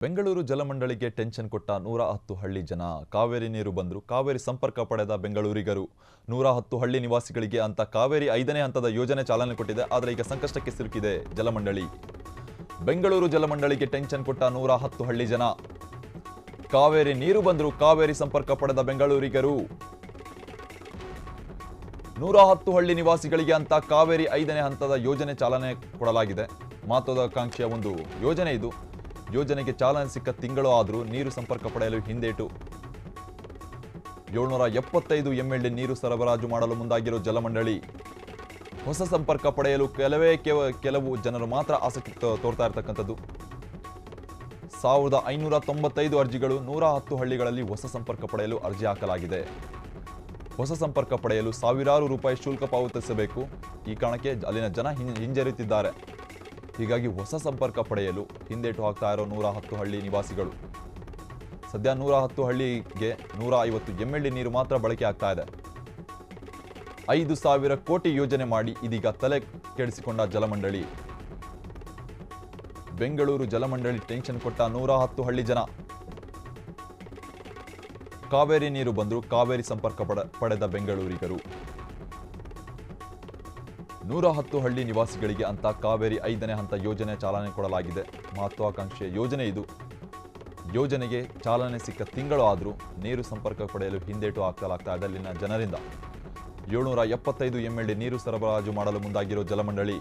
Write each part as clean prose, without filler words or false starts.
Bengaluru ಜಲಮಂಡಳಿಗೆ tension ಕೊಟ್ಟ 110 ಹಳ್ಳಿ ಜನ. ಕಾವೇರಿ ನೀರು ಬಂದರೂ ಕಾವೇರಿ ಸಂಪರ್ಕ ಪಡೆದ ಬೆಂಗಳೂರಿಗರು. 110 ಹಳ್ಳಿ ನಿವಾಸಿಗಳಿಗೆ ಅಂತ ಕಾವೇರಿ 5ನೇ ಹಂತದ ಯೋಜನೆ ಚಾಲನೆ ಕೊಟ್ಟಿದೆ. ಆದರೆ ಈಗ ಸಂಕಷ್ಟಕ್ಕೆ ಸಿಲುಕಿದೆ ಜಲಮಂಡಳಿ. ಬೆಂಗಳೂರು ಜಲಮಂಡಳಿಗೆ ಟೆನ್ಷನ್ ಕೊಟ್ಟ 110 ಹಳ್ಳಿ ಜನ. ಕಾವೇರಿ ನೀರು ಬಂದರೂ ಕಾವೇರಿ ಸಂಪರ್ಕ ಪಡೆದ ಬೆಂಗಳೂರಿಗರು. 110 ಹಳ್ಳಿ ನಿವಾಸಿಗಳಿಗೆ ಅಂತ ಕಾವೇರಿ 5ನೇ ಹಂತದ ಯೋಜನೆ ಚಾಲನೆ ಕೊಡಲಾಗಿದೆ. ಮಹತ್ವಾಕಾಂಕ್ಷೆಯ ಒಂದು ಯೋಜನೆ ಇದು. ಯೋಜನೆಗೆ ಚಾಲನೆ ಸಿಕ್ಕ ತಿಂಗಳು ಆದರೂ ನೀರು ಸಂಪರ್ಕ ಪಡೆಯಲು ಹಿಂದೇಟು. 775 ಎಂಎಲ್ಡಿ ನೀರು ಸರಬರಾಜು ಮಾಡಲು ಮುಂದಾಗಿರೋ ಜಲಮಂಡಳಿ ಹೊಸ ಸಂಪರ್ಕ ಪಡೆಯಲು ಕೆಲವು ಜನರು ಮಾತ್ರ ಆಸಕ್ತಿ ತೋರ್ತಾ ಇರತಕ್ಕಂಥದ್ದು. 1595 ಅರ್ಜಿಗಳು 110 ಹಳ್ಳಿಗಳಲ್ಲಿ ಹೊಸ ಸಂಪರ್ಕ ಪಡೆಯಲು ಅರ್ಜಿ ಹಾಕಲಾಗಿದೆ. ಹೊಸ ಸಂಪರ್ಕ ಪಡೆಯಲು ಸಾವಿರಾರು ರೂಪಾಯಿ ಶುಲ್ಕ ಪಾವತಿಸಬೇಕು. ಈ ಕಾರಣಕ್ಕೆ ಅಲ್ಲಿನ ಜನ ಹಿಂಜರಿತಿದ್ದಾರೆ. ಹೀಗಾಗಿ ಹೊಸ ಸಂಪರ್ಕ ಪಡೆಯಲು ಹಿಂದೇಟು ಹಾಕ್ತಾ ಇರೋ 110 ಹಳ್ಳಿ ನಿವಾಸಿಗಳು. ಸದ್ಯ 110 ಹಳ್ಳಿಗೆ 150 ಎಂಎಲ್ಡಿ ನೀರು ಮಾತ್ರ ಬಳಕೆ ಆಗ್ತಾ ಇದೆ. 5,000 ಕೋಟಿ ಯೋಜನೆ ಮಾಡಿ ಇದೀಗ ತಲೆ ಕೆಡಿಸಿಕೊಂಡ ಜಲಮಂಡಳಿ. ಬೆಂಗಳೂರು ಜಲಮಂಡಳಿ ಟೆನ್ಷನ್ ಕೊಟ್ಟ 110 ಹಳ್ಳಿ ಜನ. ಕಾವೇರಿ ನೀರು ಬಂದರೂ ಕಾವೇರಿ ಸಂಪರ್ಕ ಪಡೆದ ಬೆಂಗಳೂರಿಗರು. 110 ಹಳ್ಳಿ ನಿವಾಸಿಗಳಿಗೆ ಅಂತ ಕಾವೇರಿ 5ನೇ ಹಂತ ಯೋಜನೆ ಚಾಲನೆ ಕೊಡಲಾಗಿದೆ. ಮಹತ್ವಾಕಾಂಕ್ಷೆಯ ಯೋಜನೆ ಇದು. ಯೋಜನೆಗೆ ಚಾಲನೆ ಸಿಕ್ಕ ತಿಂಗಳು ಆದರೂ ನೀರು ಸಂಪರ್ಕ ಪಡೆಯಲು ಹಿಂದೇಟು ಹಾಕಲಾಗ್ತಾ ಇದೆ ಅಲ್ಲಿನ ಜನರಿಂದ. 775 ಎಂಎಲ್ಡಿ ನೀರು ಸರಬರಾಜು ಮಾಡಲು ಮುಂದಾಗಿರೋ ಜಲಮಂಡಳಿ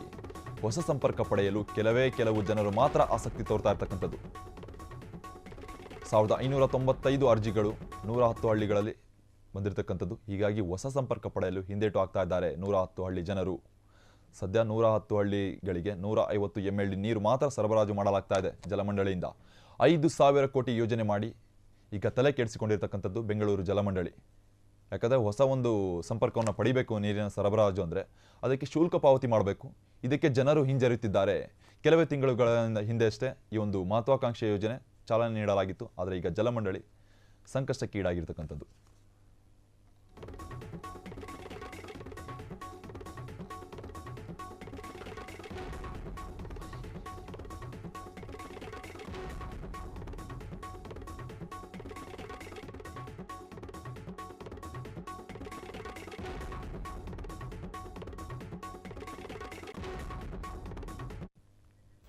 ಹೊಸ ಸಂಪರ್ಕ ಪಡೆಯಲು ಕೆಲವು ಜನರು ಮಾತ್ರ ಆಸಕ್ತಿ ತೋರ್ತಾ ಇರ್ತಕ್ಕಂಥದ್ದು. 1595 ಅರ್ಜಿಗಳು 110 ಹಳ್ಳಿಗಳಲ್ಲಿ ಬಂದಿರತಕ್ಕಂಥದ್ದು. ಹೀಗಾಗಿ ಹೊಸ ಸಂಪರ್ಕ ಪಡೆಯಲು ಹಿಂದೇಟು ಹಾಕ್ತಾ ಇದ್ದಾರೆ 110 ಹಳ್ಳಿ ಜನರು. ಸದ್ಯ 110 ಹಳ್ಳಿಗಳಿಗೆ 150 ಎಂಎಲ್ಡಿ ನೀರು ಮಾತ್ರ ಸರಬರಾಜು ಮಾಡಲಾಗ್ತಾ ಇದೆ ಜಲಮಂಡಳಿಯಿಂದ. 5,000 ಕೋಟಿ ಯೋಜನೆ ಮಾಡಿ ಈಗ ತಲೆ ಕೆಡಿಸಿಕೊಂಡಿರ್ತಕ್ಕಂಥದ್ದು ಬೆಂಗಳೂರು ಜಲಮಂಡಳಿ. ಯಾಕಂದರೆ ಹೊಸ ಒಂದು ಸಂಪರ್ಕವನ್ನು ಪಡಿಬೇಕು ನೀರಿನ ಸರಬರಾಜು ಅಂದರೆ ಅದಕ್ಕೆ ಶುಲ್ಕ ಪಾವತಿ ಮಾಡಬೇಕು. ಇದಕ್ಕೆ ಜನರು ಹಿಂಜರಿತಿದ್ದಾರೆ. ಕೆಲವೇ ತಿಂಗಳುಗಳ ಹಿಂದೆ ಅಷ್ಟೇ ಈ ಒಂದು ಮಹತ್ವಾಕಾಂಕ್ಷೆಯ ಯೋಜನೆ ಚಾಲನೆ ನೀಡಲಾಗಿತ್ತು. ಆದರೆ ಈಗ ಜಲಮಂಡಳಿ ಸಂಕಷ್ಟಕ್ಕೀಡಾಗಿರ್ತಕ್ಕಂಥದ್ದು.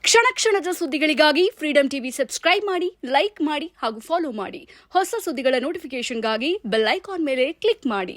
ಕ್ಷಣ ಕ್ಷಣದ ಸುದ್ದಿಗಳಿಗಾಗಿ ಫ್ರೀಡಂ ಟಿವಿ ಸಬ್ಸ್ಕ್ರೈಬ್ ಮಾಡಿ, ಲೈಕ್ ಮಾಡಿ ಹಾಗೂ ಫಾಲೋ ಮಾಡಿ. ಹೊಸ ಸುದ್ದಿಗಳ ನೋಟಿಫಿಕೇಶನ್ಗಾಗಿ ಬೆಲ್ ಐಕಾನ್ ಮೇಲೆ ಕ್ಲಿಕ್ ಮಾಡಿ.